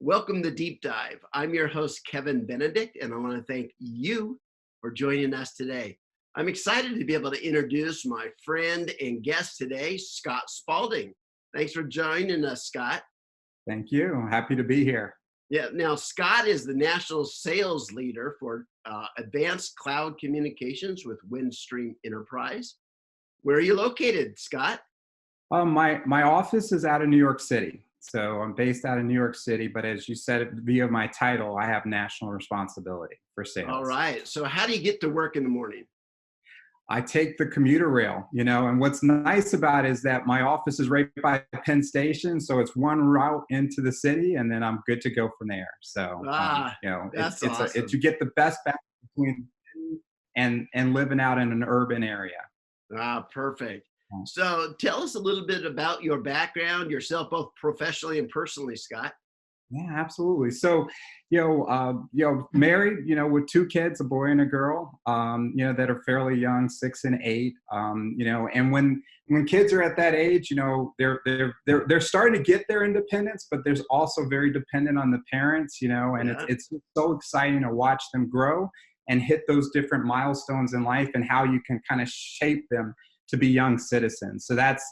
Welcome to Deep Dive. I'm your host, Kevin Benedict, and I want to thank you for joining us today. I'm excited to be able to introduce my friend and guest today, Scott Spalding. Thanks for joining us, Scott. Thank you. Happy to be here. Yeah, now Scott is the national sales leader for advanced cloud communications with Windstream Enterprise. Where are you located, Scott? My office is out of New York City. So I'm based out of New York City, but as you said via my title, I have national responsibility for All sales. right. So how do you get to work in the morning? I take the commuter rail, and what's nice about it is that my office is right by Penn Station. So it's one route into the city and then I'm good to go from there. So, That's it's awesome. you get the best balance between and living out in an urban area. Perfect. So tell us a little bit about your background, yourself, both professionally and personally, Scott. Yeah, absolutely. So, married, with two kids, a boy and a girl, that are fairly young, 6 and 8. And when kids are at that age, they're starting to get their independence, but there's also very dependent on the parents, and Yeah. it's so exciting to watch them grow and hit those different milestones in life and how you can kind of shape them to be young citizens. So that's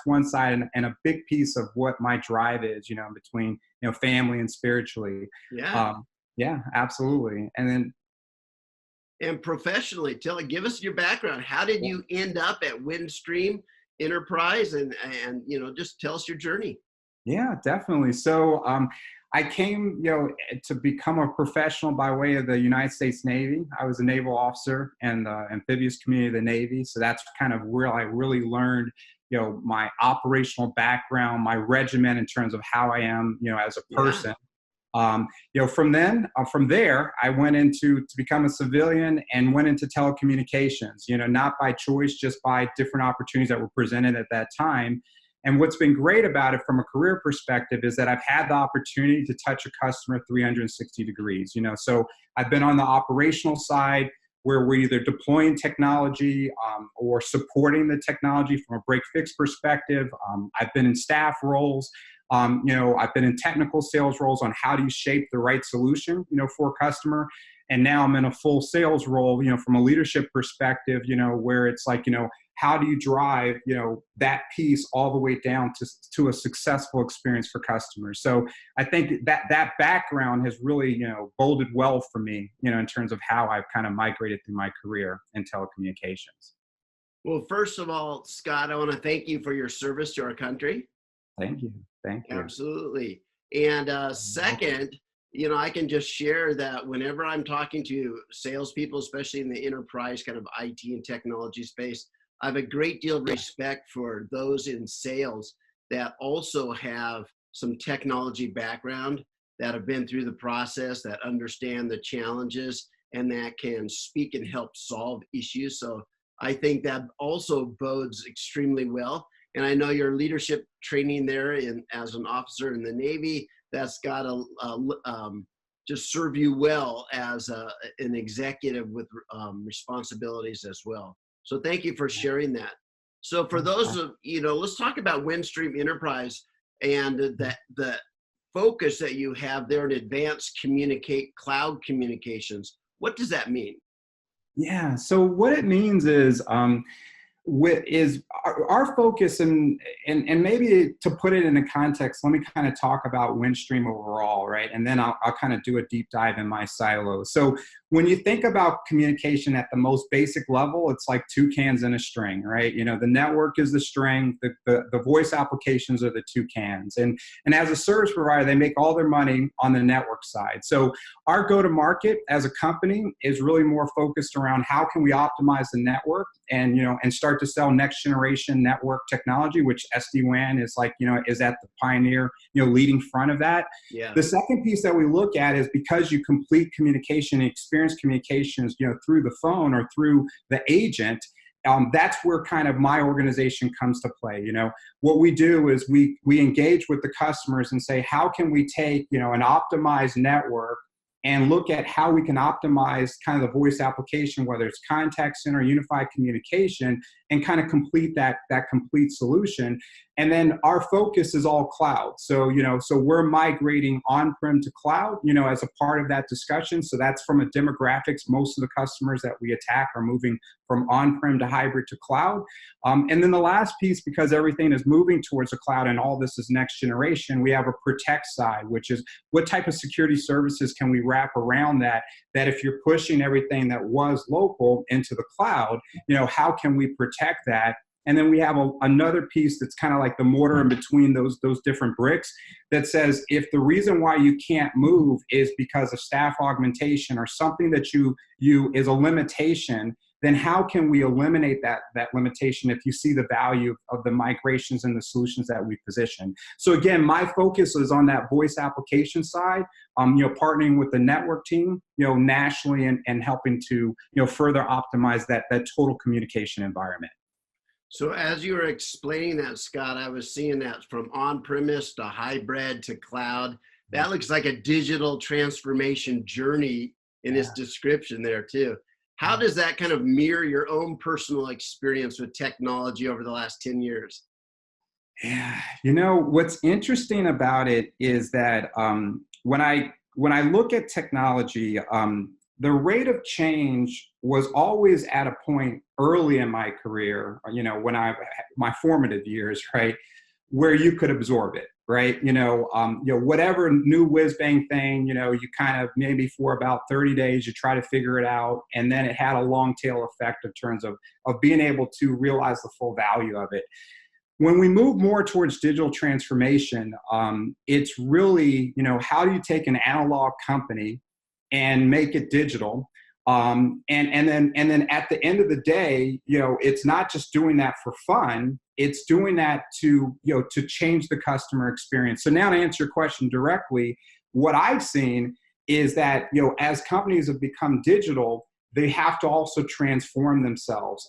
one side, and a big piece of what my drive is, between, family and spiritually. Yeah. Yeah, absolutely. And then, And professionally, give us your background. How did you end up at Windstream Enterprise and just tell us your journey. yeah, definitely. So, I came, to become a professional by way of the United States Navy. I was a naval officer in the amphibious community of the Navy. So that's kind of where I really learned, my operational background, my regimen in terms of how I am, as a Yeah. person. From there, I went to become a civilian and went into telecommunications, not by choice, just by different opportunities that were presented at that time. And what's been great about it from a career perspective is that I've had the opportunity to touch a customer 360 degrees, so I've been on the operational side where we're either deploying technology or supporting the technology from a break fix perspective. I've been in staff roles. I've been in technical sales roles on how do you shape the right solution, for a customer. And now I'm in a full sales role, from a leadership perspective, where it's like, how do you drive, that piece all the way down to a successful experience for customers. So I think that background has really, boded well for me, in terms of how I've kind of migrated through my career in telecommunications. Well, first of all, Scott, I want to thank you for your service to our country. Thank you. Thank you. Absolutely. And second, I can just share that whenever I'm talking to salespeople, especially in the enterprise kind of IT and technology space, I have a great deal of respect for those in sales that also have some technology background, that have been through the process, that understand the challenges, and that can speak and help solve issues. So I think that also bodes extremely well. And I know your leadership training there as an officer in the Navy, that's got to just serve you well as an executive with responsibilities as well. So thank you for sharing that. So for those of, let's talk about Windstream Enterprise and the focus that you have there in advanced cloud communications. What does that mean? Yeah. So what it means is, is our focus, and maybe to put it in a context, let me kind of talk about Windstream overall, right? And then I'll kind of do a deep dive in my silos. So when you think about communication at the most basic level, it's like two cans in a string, right? The network is the string, the voice applications are the two cans. And as a service provider, they make all their money on the network side. So our go-to-market as a company is really more focused around how can we optimize the network and start to sell next generation network technology, which SD-WAN is like, is at the pioneer, leading front of that. Yeah. The second piece that we look at is because you complete communication and experience communications, through the phone or through the agent, that's where kind of my organization comes to play. What we do is we engage with the customers and say, how can we take, an optimized network and look at how we can optimize kind of the voice application, whether it's contact center, unified communication, and kind of complete that complete solution. And then our focus is all cloud. So, so we're migrating on-prem to cloud, as a part of that discussion. So that's from a demographics. Most of the customers that we attack are moving from on-prem to hybrid to cloud. And then the last piece, because everything is moving towards the cloud and all this is next generation, we have a protect side, which is what type of security services can we wrap around that if you're pushing everything that was local into the cloud, how can we protect that? And then we have another piece that's kind of like the mortar in between those different bricks that says, if the reason why you can't move is because of staff augmentation or something that you is a limitation, then how can we eliminate that limitation if you see the value of the migrations and the solutions that we position? So again, my focus is on that voice application side, partnering with the network team, nationally and helping to, further optimize that total communication environment. So as you were explaining that, Scott, I was seeing that from on-premise to hybrid to cloud. That looks like a digital transformation journey in this description there too. How does that kind of mirror your own personal experience with technology over the last 10 years? Yeah, what's interesting about it is that when I look at technology, the rate of change was always at a point early in my career, when my formative years, right, where you could absorb it, right? Whatever new whiz bang thing, you kind of maybe for about 30 days, you try to figure it out. And then it had a long tail effect in terms of being able to realize the full value of it. When we move more towards digital transformation, it's really, how do you take an analog company and make it digital? And then at the end of the day, it's not just doing that for fun, it's doing that to change the customer experience. So now to answer your question directly, what I've seen is that, as companies have become digital, they have to also transform themselves.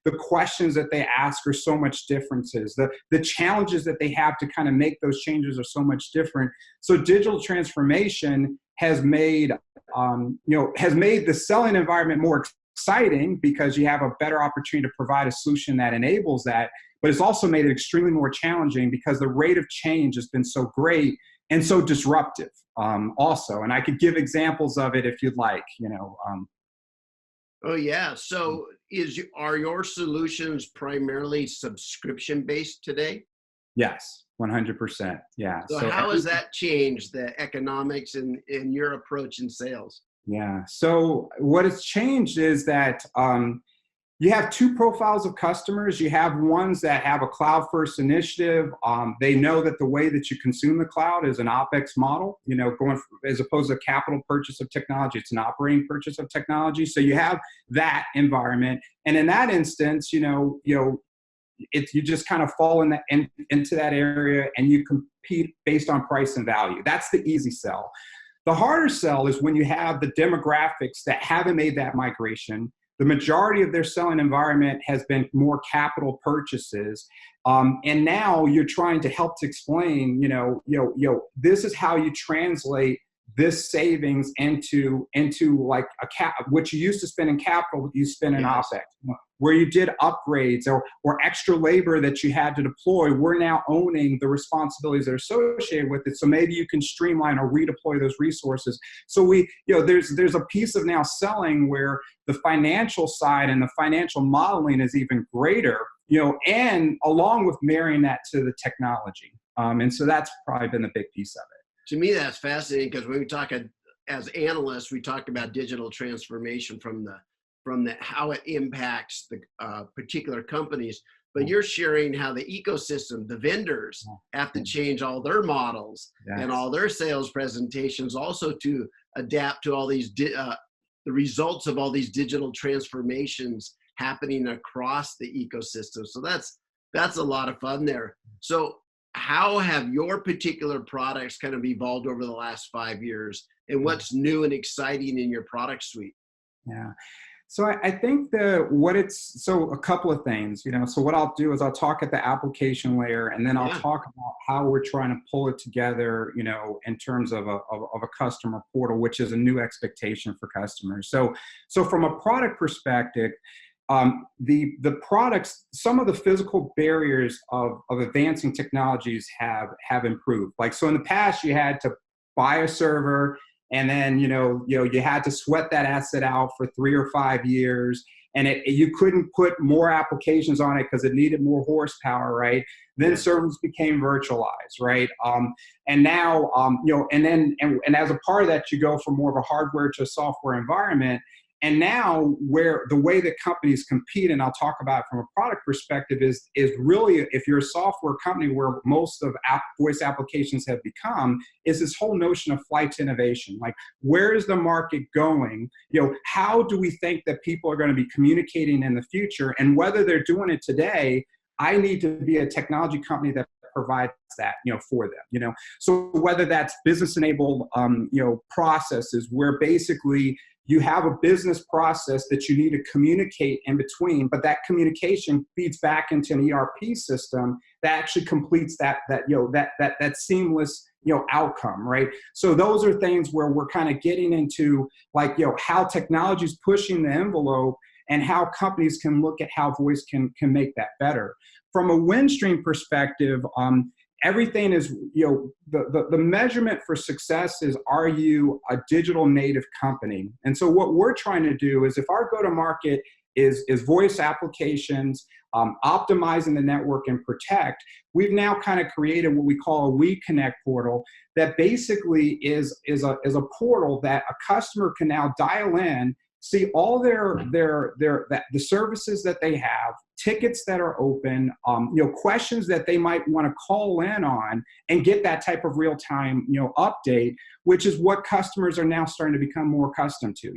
The questions that they ask are so much differences. The challenges that they have to kind of make those changes are so much different. So digital transformation has made the selling environment more exciting because you have a better opportunity to provide a solution that enables that. But it's also made it extremely more challenging because the rate of change has been so great and so disruptive also. And I could give examples of it if you'd like, Oh yeah. So are your solutions primarily subscription based today? Yes, 100%. Yeah. So how has that changed the economics in your approach in sales? Yeah. So what has changed is that you have two profiles of customers. You have ones that have a cloud first initiative. They know that the way that you consume the cloud is an OpEx model, as opposed to a capital purchase of technology. It's an operating purchase of technology. So you have that environment. And in that instance, you just kind of fall into that area and you compete based on price and value. That's the easy sell. The harder sell is when you have the demographics that haven't made that migration. The majority of their selling environment has been more capital purchases. And now you're trying to help to explain, this is how you translate this savings into like what you used to spend in capital, you spend in OpEx. Where you did upgrades or extra labor that you had to deploy, we're now owning the responsibilities that are associated with it. So maybe you can streamline or redeploy those resources. So there's a piece of now selling where the financial side and the financial modeling is even greater, and along with marrying that to the technology. And so that's probably been the big piece of it. To me, that's fascinating because when we talk as analysts, we talk about digital transformation from the how it impacts the particular companies, but you're sharing how the ecosystem, the vendors have to change all their models and all their sales presentations also to adapt to all these, the results of all these digital transformations happening across the ecosystem. So that's a lot of fun there. So how have your particular products kind of evolved over the last 5 years, and what's new and exciting in your product suite? Yeah. So I think a couple of things, so what I'll do is I'll talk at the application layer, and then I'll talk about how we're trying to pull it together, in terms of a customer portal, which is a new expectation for customers. So from a product perspective, the products, some of the physical barriers of advancing technologies have improved. Like, so in the past, you had to buy a server, and then you had to sweat that asset out for 3 or 5 years, and you couldn't put more applications on it because it needed more horsepower, right? Then servers became virtualized, right? And now, and as a part of that, you go from more of a hardware to a software environment. And now, where the way that companies compete, and I'll talk about it from a product perspective, is really, if you're a software company, where most of voice applications have become, is this whole notion of flight to innovation. Like, where is the market going? How do we think that people are going to be communicating in the future? And whether they're doing it today, I need to be a technology company that provides that, for them, So whether that's business-enabled, processes where basically you have a business process that you need to communicate in between, but that communication feeds back into an ERP system that actually completes that seamless, outcome, right? So those are things where we're kind of getting into, like, how technology is pushing the envelope and how companies can look at how voice can make that better. From a Windstream perspective, everything is, the measurement for success is, are you a digital native company? And so what we're trying to do is, if our go-to-market is voice applications, optimizing the network and protect, we've now kind of created what we call a We Connect portal that basically is a portal that a customer can now dial in, see all the services that they have, tickets that are open, questions that they might want to call in on, and get that type of real-time, update, which is what customers are now starting to become more accustomed to.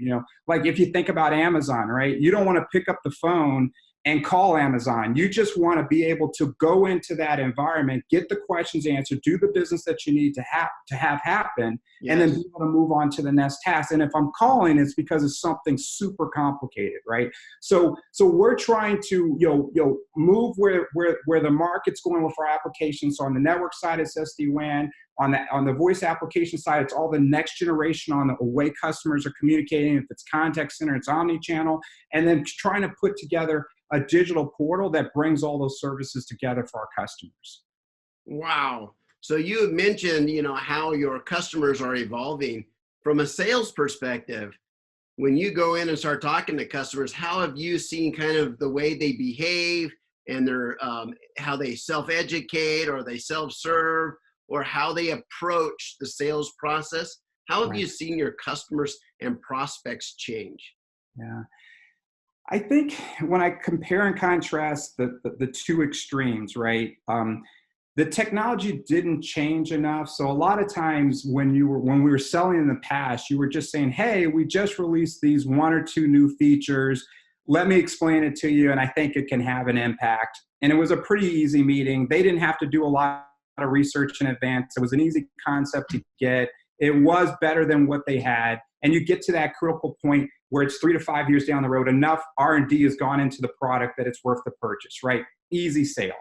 Like, if you think about Amazon, right? You don't want to pick up the phone and call Amazon. You just want to be able to go into that environment, get the questions answered, do the business that you need to have happen, and then be able to move on to the next task. And if I'm calling, it's because it's something super complicated, right? So we're trying to move where the market's going with our applications. So on the network side, it's SD-WAN. On the voice application side, it's all the next generation on the way customers are communicating. If it's contact center, it's omni-channel, and then trying to put together a digital portal that brings all those services together for our customers. Wow. So you have mentioned, how your customers are evolving. From a sales perspective, when you go in and start talking to customers, how have you seen kind of the way they behave and their how they self-educate, or they self-serve, or how they approach the sales process? How have you seen your customers and prospects change? Yeah. I think when I compare and contrast the two extremes, right? The technology didn't change enough. So a lot of times when we were selling in the past, you were just saying, hey, we just released these 1 or 2 new features. Let me explain it to you, and I think it can have an impact. And it was a pretty easy meeting. They didn't have to do a lot of research in advance. It was an easy concept to get. It was better than what they had. And you get to that critical point where it's 3 to 5 years down the road, enough R&D has gone into the product that it's worth the purchase, right? Easy sale.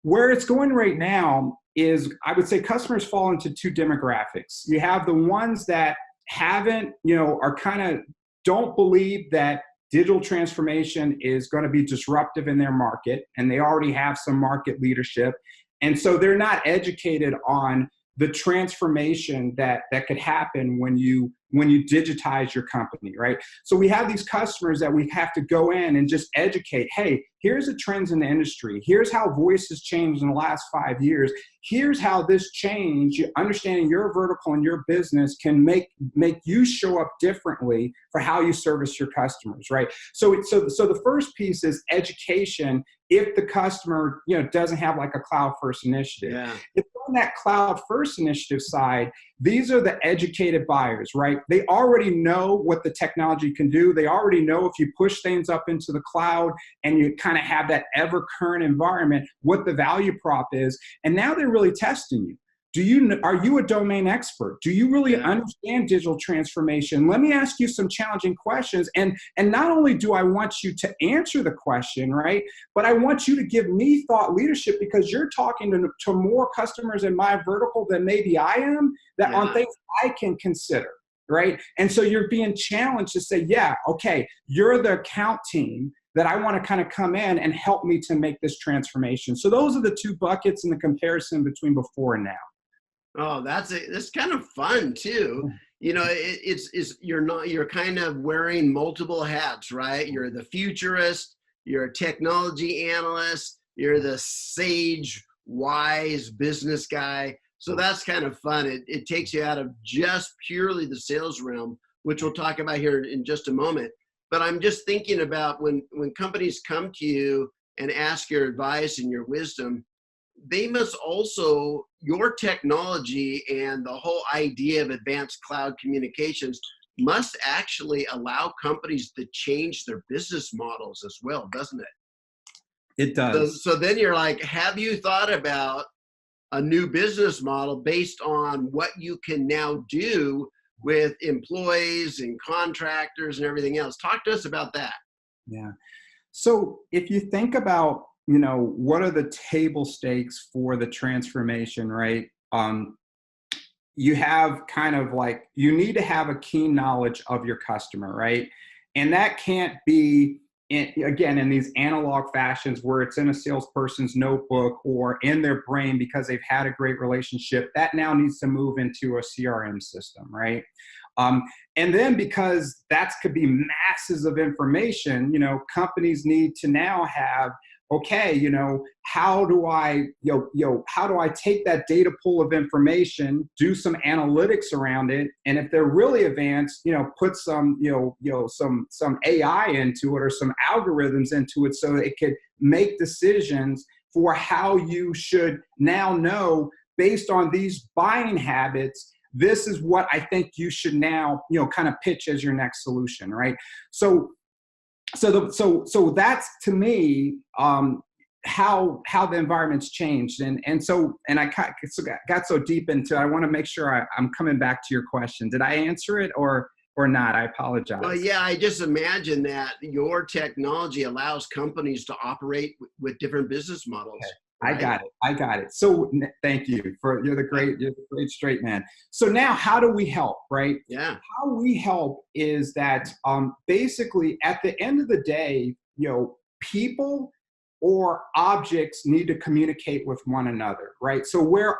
Where it's going right now is, I would say customers fall into 2 demographics. You have the ones that haven't, are kind of don't believe that digital transformation is going to be disruptive in their market, and they already have some market leadership. And so they're not educated on the transformation that could happen when you digitize your company, right? So we have these customers that we have to go in and just educate. Hey, here's the trends in the industry. Here's how voice has changed in the last 5 years. Here's how this change, understanding your vertical and your business, can make you show up differently for how you service your customers, right? So the first piece is education. If the customer, doesn't have like a cloud first initiative. Yeah. If on that cloud first initiative side, these are the educated buyers, right? They already know what the technology can do. They already know if you push things up into the cloud and you kind of have that ever current environment, what the value prop is. And now they're really testing you. Are you a domain expert? Do you really understand digital transformation? Let me ask you some challenging questions. And not only do I want you to answer the question, right, but I want you to give me thought leadership, because you're talking to more customers in my vertical than maybe I am, that on things I can consider, right? And so you're being challenged to say, yeah, okay, you're the account team that I want to kind of come in and help me to make this transformation. So those are the two buckets in the comparison between before and now. Oh, that's kind of fun too. You know, you're kind of wearing multiple hats, right? You're the futurist, you're a technology analyst, you're the sage, wise business guy. So that's kind of fun. It takes you out of just purely the sales realm, which we'll talk about here in just a moment. But I'm just thinking about when companies come to you and ask your advice and your wisdom, they must also, your technology and the whole idea of advanced cloud communications must actually allow companies to change their business models as well, doesn't it? It does. So then you're like, have you thought about a new business model based on what you can now do with employees and contractors and everything else? Talk to us about that. Yeah. So if you think about, what are the table stakes for the transformation, right? You have kind of like, you need to have a keen knowledge of your customer, right? And that can't be, in these analog fashions where it's in a salesperson's notebook or in their brain because they've had a great relationship. That now needs to move into a CRM system, right? And then because that could be masses of information, companies need to now have, okay, how do I take that data pool of information, do some analytics around it, and if they're really advanced, put some, some AI into it or some algorithms into it so it could make decisions for how you should now know based on these buying habits. This is what I think you should now, kind of pitch as your next solution, right? So that's, to me, how the environment's changed, and I got so deep into. I want to make sure I'm coming back to your question. Did I answer it or not? I apologize. Well, yeah, I just imagine that your technology allows companies to operate with different business models. Okay. Right? I got it. So thank you you're the great straight man. So now how do we help, right? Yeah. How we help is that basically at the end of the day, people or objects need to communicate with one another, right? So where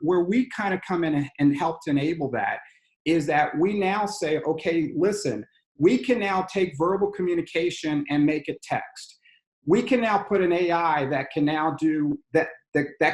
we kind of come in and help to enable that is that we now say, okay, listen, we can now take verbal communication and make it text. We can now put an AI that can now do that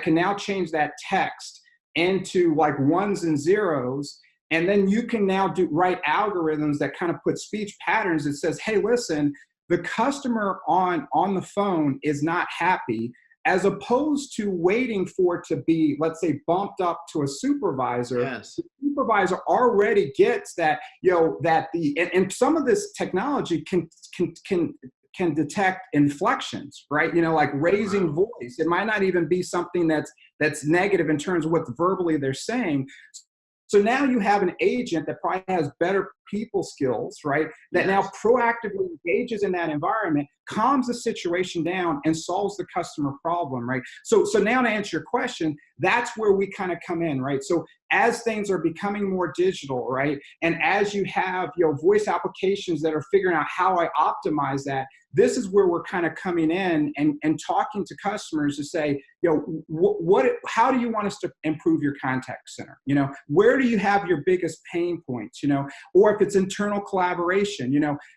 can now change that text into like ones and zeros. And then you can now write algorithms that kind of put speech patterns that says, hey, listen, the customer on the phone is not happy, as opposed to waiting for it to be, let's say, bumped up to a supervisor. Yes. The supervisor already gets that, and some of this technology can detect inflections, right? Like raising voice. It might not even be something that's negative in terms of what verbally they're saying. So now you have an agent that probably has better people skills, right? That now proactively engages in that environment, calms the situation down, and solves the customer problem, right? So now to answer your question, that's where we kind of come in, right? So as things are becoming more digital, right? And as you have, voice applications that are figuring out how I optimize that, this is where we're kind of coming in and talking to customers to say, how do you want us to improve your contact center? Where do you have your biggest pain points? Or if it's internal collaboration,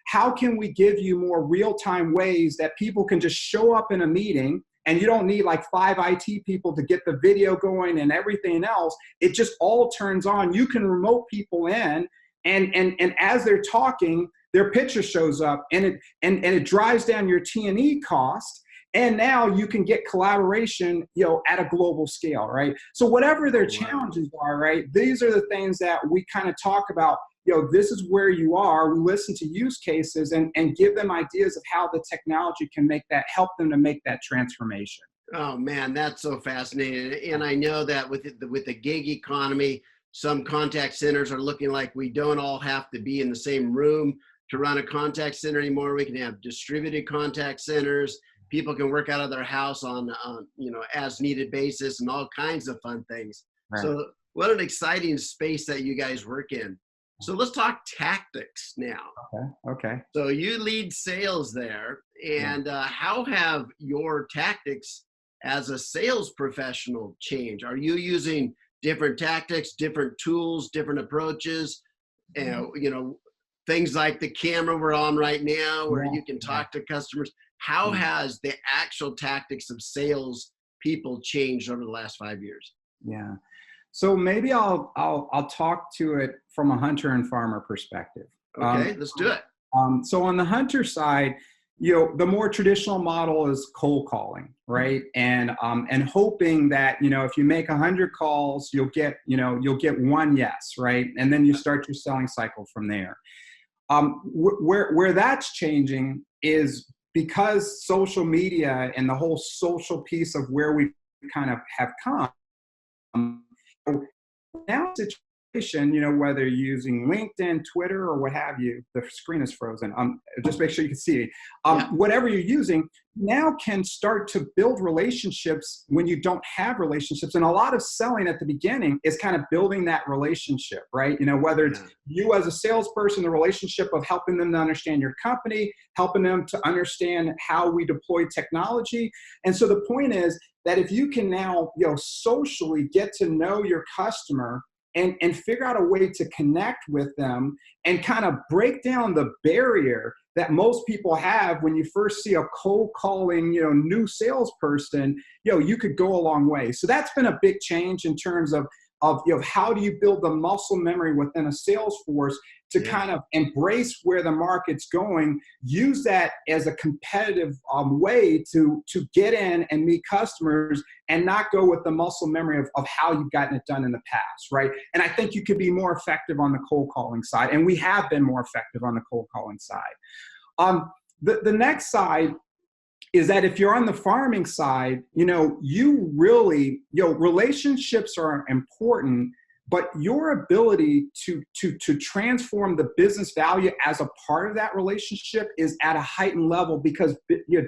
how can we give you more real-time ways that people can just show up in a meeting and you don't need like 5 IT people to get the video going and everything else. It just all turns on. You can remote people in, and as they're talking, their picture shows up, and it drives down your T&E cost. And now you can get collaboration, at a global scale, right? So whatever their challenges are, right? These are the things that we kind of talk about. This is where you are. We listen to use cases and give them ideas of how the technology can help them to make that transformation. Oh man, that's so fascinating. And I know that with the gig economy, some contact centers are looking like we don't all have to be in the same room to run a contact center anymore. We can have distributed contact centers. People can work out of their house on as needed basis, and all kinds of fun things. Right. So what an exciting space that you guys work in. So let's talk tactics now. Okay. So you lead sales there, Yeah. and how have your tactics as a sales professional changed? Are you using different tactics, different tools, different approaches? You know, things like the camera we're on right now, where you can talk to customers. How has the actual tactics of sales people changed over the last 5 years? Yeah. So maybe I'll talk to it from a hunter and farmer perspective. Okay, let's do it. So on the hunter side, the more traditional model is cold calling, right? And hoping that, if you make 100 calls, you'll get one yes, right? And then you start your selling cycle from there. Where that's changing is because social media and the whole social piece of where we kind of have come. Now situation, whether you're using LinkedIn, Twitter, or what have you, the screen is frozen. Just make sure you can see it. Whatever you're using now can start to build relationships when you don't have relationships. And a lot of selling at the beginning is kind of building that relationship, right? Whether it's you as a salesperson, the relationship of helping them to understand your company, helping them to understand how we deploy technology. And so the point is that if you can now, socially get to know your customer and figure out a way to connect with them and kind of break down the barrier that most people have when you first see a cold calling, new salesperson, you could go a long way. So that's been a big change in terms of how do you build the muscle memory within a sales force to kind of embrace where the market's going, use that as a competitive way to get in and meet customers and not go with the muscle memory of how you've gotten it done in the past, right? And I think you could be more effective on the cold calling side, and we have been more effective on the cold calling side. The next side is that if you're on the farming side, you really, relationships are important, but your ability to transform the business value as a part of that relationship is at a heightened level because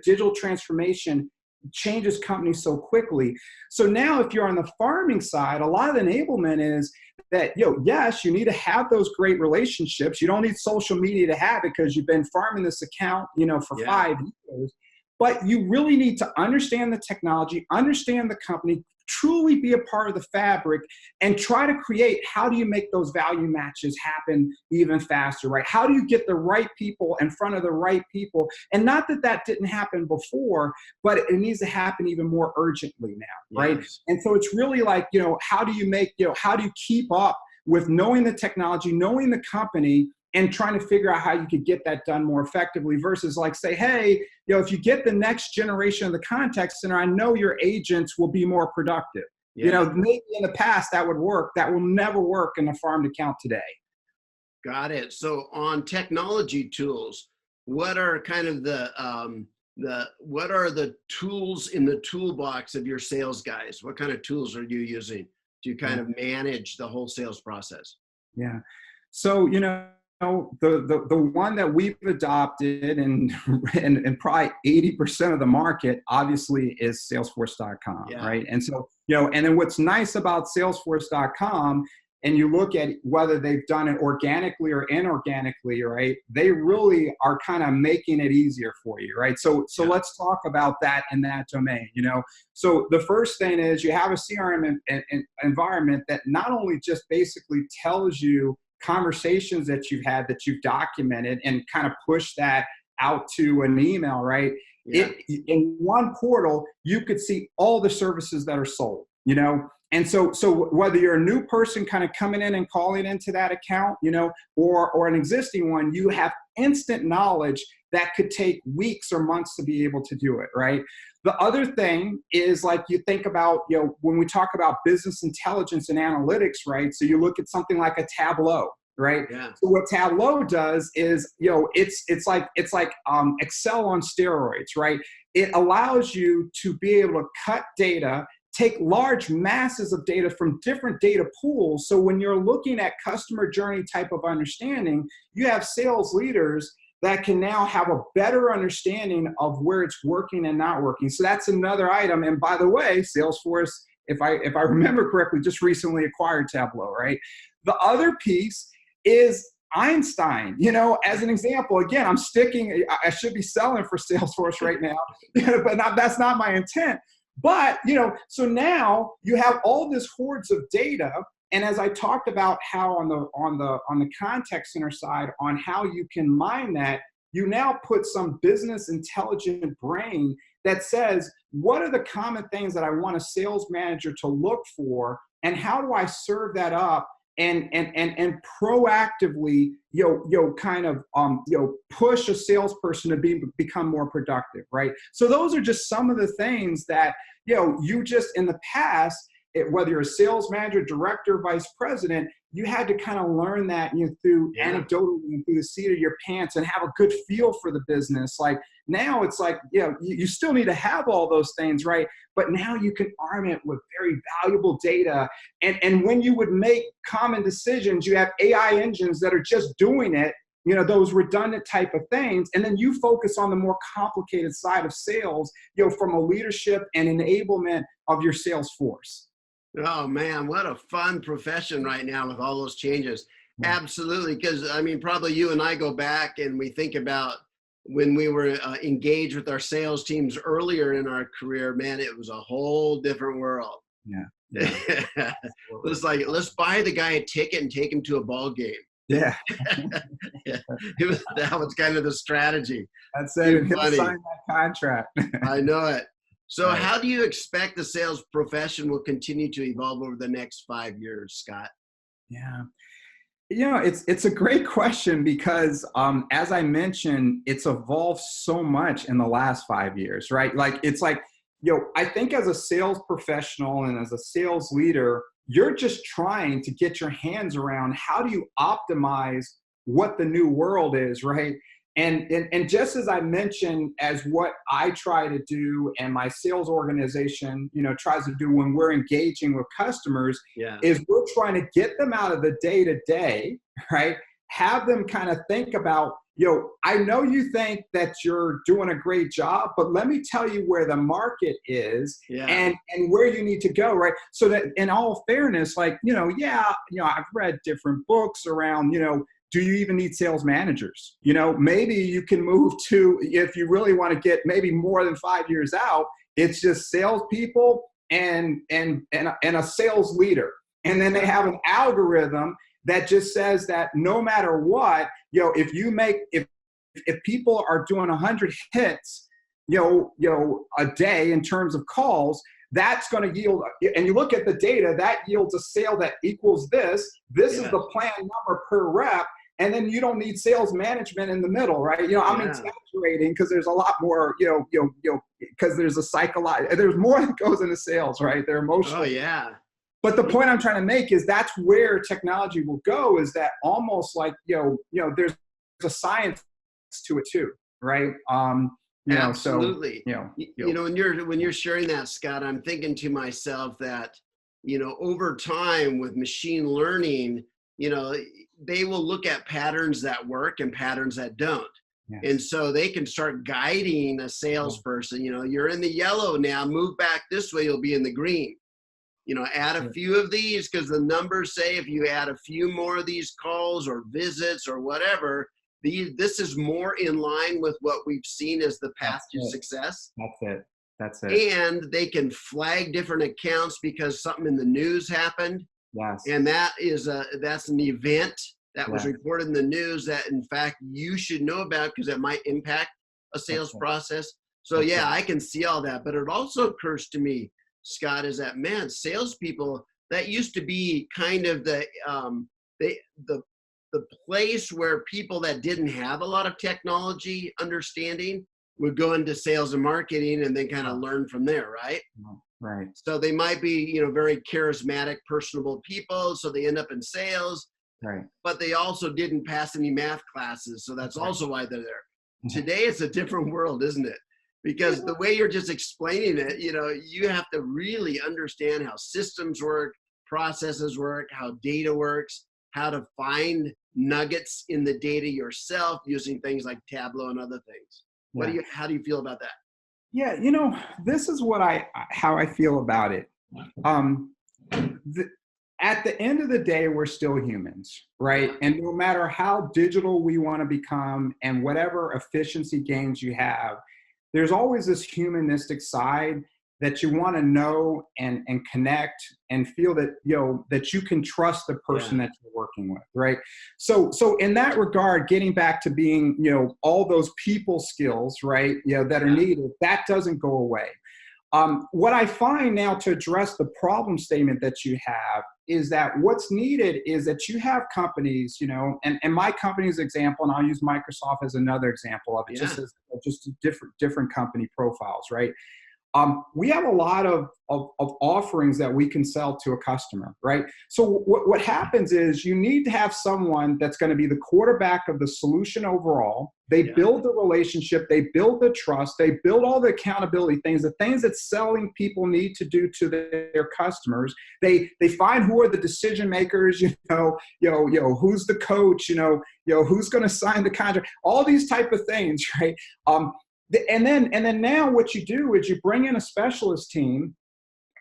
digital transformation changes companies so quickly. So now if you're on the farming side, a lot of the enablement is that, yes, you need to have those great relationships. You don't need social media to have it because you've been farming this account, for 5 years. But you really need to understand the technology, understand the company, truly be a part of the fabric, and try to create how do you make those value matches happen even faster, right? How do you get the right people in front of the right people? And not that didn't happen before, but it needs to happen even more urgently now, right? Yes. And so it's really like, how do you keep up with knowing the technology, knowing the company, and trying to figure out how you could get that done more effectively versus like say, hey, if you get the next generation of the contact center, I know your agents will be more productive. Maybe in the past that would work. That will never work in a farm account today. Got it. So on technology tools, what are kind of what are the tools in the toolbox of your sales guys? What kind of tools are you using to kind of manage the whole sales process? Yeah. So, the one that we've adopted and probably 80% of the market obviously is Salesforce.com, right? And so, and then what's nice about Salesforce.com, and you look at whether they've done it organically or inorganically, right? They really are kind of making it easier for you, right? So let's talk about that in that domain, So the first thing is you have a CRM environment that not only just basically tells you conversations that you've had that you've documented and kind of push that out to an email, right? In one portal, you could see all the services that are sold, And so whether you're a new person kind of coming in and calling into that account, or an existing one, you have instant knowledge that could take weeks or months to be able to do it, right? The other thing is like you think about, when we talk about business intelligence and analytics, right? So you look at something like a Tableau, right? Yeah. So what Tableau does is, it's like Excel on steroids, right? It allows you to be able to cut data, take large masses of data from different data pools. So when you're looking at customer journey type of understanding, you have sales leaders that can now have a better understanding of where it's working and not working. So that's another item. And by the way, Salesforce, if I remember correctly, just recently acquired Tableau, right? The other piece is Einstein. As an example, again, I should be selling for Salesforce right now, but that's not my intent. But, so now you have all this hordes of data. And as I talked about how on the contact center side, on how you can mine that, you now put some business intelligent brain that says, what are the common things that I want a sales manager to look for? And how do I serve that up and proactively, push a salesperson to become more productive, right? So those are just some of the things that, you just in the past, whether you're a sales manager, director, vice president, you had to kind of learn that through anecdotally and through the seat of your pants and have a good feel for the business. Like now it's like, you still need to have all those things, right? But now you can arm it with very valuable data. And when you would make common decisions, you have AI engines that are just doing it, those redundant type of things. And then you focus on the more complicated side of sales, from a leadership and enablement of your sales force. Oh man, what a fun profession right now with all those changes. Absolutely. Because probably you and I go back and we think about when we were engaged with our sales teams earlier in our career, man, it was a whole different world. Yeah. It's like, let's buy the guy a ticket and take him to a ball game. Yeah. That was kind of the strategy. That's it. He'll sign that contract. I know it. So how do you expect the sales profession will continue to evolve over the next 5 years, Scott? Yeah. It's a great question because as I mentioned, it's evolved so much in the last 5 years, right? I think as a sales professional and as a sales leader, you're just trying to get your hands around how do you optimize what the new world is, right? And just as I mentioned, as what I try to do and my sales organization, tries to do when we're engaging with customers, is we're trying to get them out of the day-to-day, right? Have them kind of think about, I know you think that you're doing a great job, but let me tell you where the market is and where you need to go, right? So that in all fairness, I've read different books around, do you even need sales managers? Maybe you can move to, if you really want to get maybe more than 5 years out, it's just salespeople and a sales leader. And then they have an algorithm that just says that no matter what, if people are doing 100 hits, a day in terms of calls, that's going to yield, and you look at the data, that yields a sale that equals this. This is the plan number per rep. And then you don't need sales management in the middle, right? I'm exaggerating because there's a lot more, because there's there's more that goes into sales, right? They're emotional. Oh, yeah. But the point I'm trying to make is that's where technology will go, is that almost like, there's a science to it too, right? Absolutely. So, when you're sharing that, Scott, I'm thinking to myself that, over time with machine learning, they will look at patterns that work and patterns that don't. Yes. And so they can start guiding a salesperson, you're in the yellow now, move back this way, you'll be in the green. Add a few of these because the numbers say if you add a few more of these calls or visits or whatever, this is more in line with what we've seen as the path to success. That's it. And they can flag different accounts because something in the news happened. Yes. And that's an event that was reported in the news that in fact you should know about because it might impact a sales process. So I can see all that. But it also occurs to me, Scott, is that salespeople, that used to be kind of the place where people that didn't have a lot of technology understanding would go into sales and marketing and then kind of learn from there, right? Right. So they might be, very charismatic, personable people, so they end up in sales. Right. But they also didn't pass any math classes, so that's also why they're there. Today it's a different world, isn't it? Because the way you're just explaining it, you have to really understand how systems work, processes work, how data works, how to find nuggets in the data yourself using things like Tableau and other things. How do you feel about that? Yeah, this is how I feel about it. at the end of the day, we're still humans, right? Yeah. And no matter how digital we want to become and whatever efficiency gains you have, there's always this humanistic side that you want to know and connect and feel that, that you can trust the person Yeah. that you're working with, right? So in that regard, getting back to being, all those people skills, right, that are Yeah. needed, that doesn't go away. What I find now, to address the problem statement that you have, is that what's needed is that you have companies, and my company's example, and I'll use Microsoft as another example of it, Yeah. just different company profiles, right? We have a lot of offerings that we can sell to a customer, right? So what happens is you need to have someone that's going to be the quarterback of the solution overall. They Yeah. build the relationship, they build the trust, they build all the accountability things, the things that selling people need to do to their customers. They find who are the decision makers, who's the coach, who's going to sign the contract, all these type of things, right? And then now what you do is you bring in a specialist team,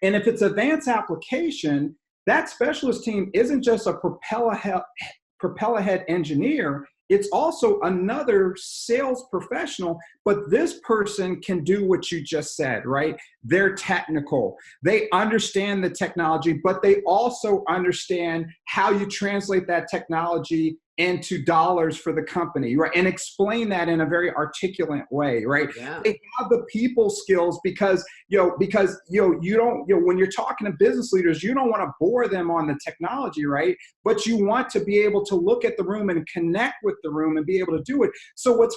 and if it's advanced application, that specialist team isn't just a propeller head engineer, it's also another sales professional, but this person can do what you just said, right? They're technical. They understand the technology, but they also understand how you translate that technology into dollars for the company, right? And explain that in a very articulate way, right? Yeah. They have the people skills because you don't, when you're talking to business leaders, you don't want to bore them on the technology, right? But you want to be able to look at the room and connect with the room and be able to do it. So what's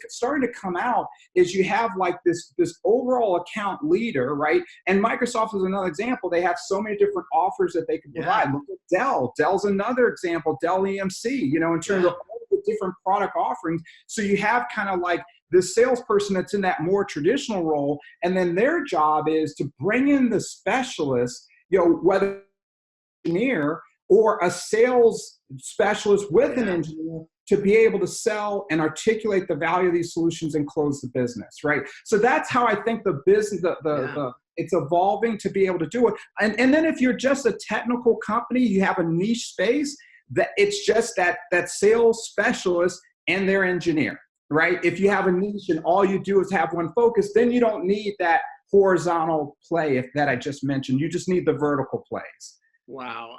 starting to come out is you have like this overall account leader, right? And Microsoft is another example. They have so many different offers that they can provide. Yeah. Look at Dell. Dell's another example. Dell EMC, in terms of all the different product offerings. So you have kind of like the salesperson that's in that more traditional role, and then their job is to bring in the specialist, whether engineer or a sales specialist with an engineer, to be able to sell and articulate the value of these solutions and close the business, right? So that's how I think the business, it's evolving to be able to do it. And then if you're just a technical company, you have a niche space, that it's just that sales specialist and their engineer, right? If you have a niche and all you do is have one focus, then you don't need that horizontal play that I just mentioned. You just need the vertical plays. Wow.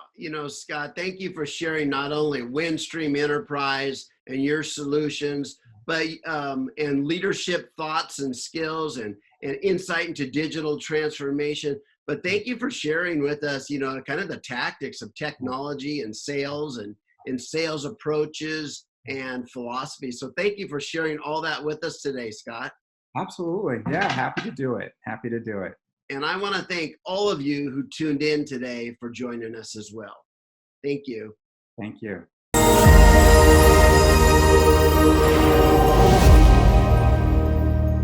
Scott, thank you for sharing not only Windstream Enterprise and your solutions, but and leadership thoughts and skills and insight into digital transformation. But thank you for sharing with us, kind of the tactics of technology and sales and sales approaches and philosophy. So thank you for sharing all that with us today, Scott. Absolutely. Yeah. Happy to do it. Happy to do it. And I want to thank all of you who tuned in today for joining us as well. Thank you. Thank you.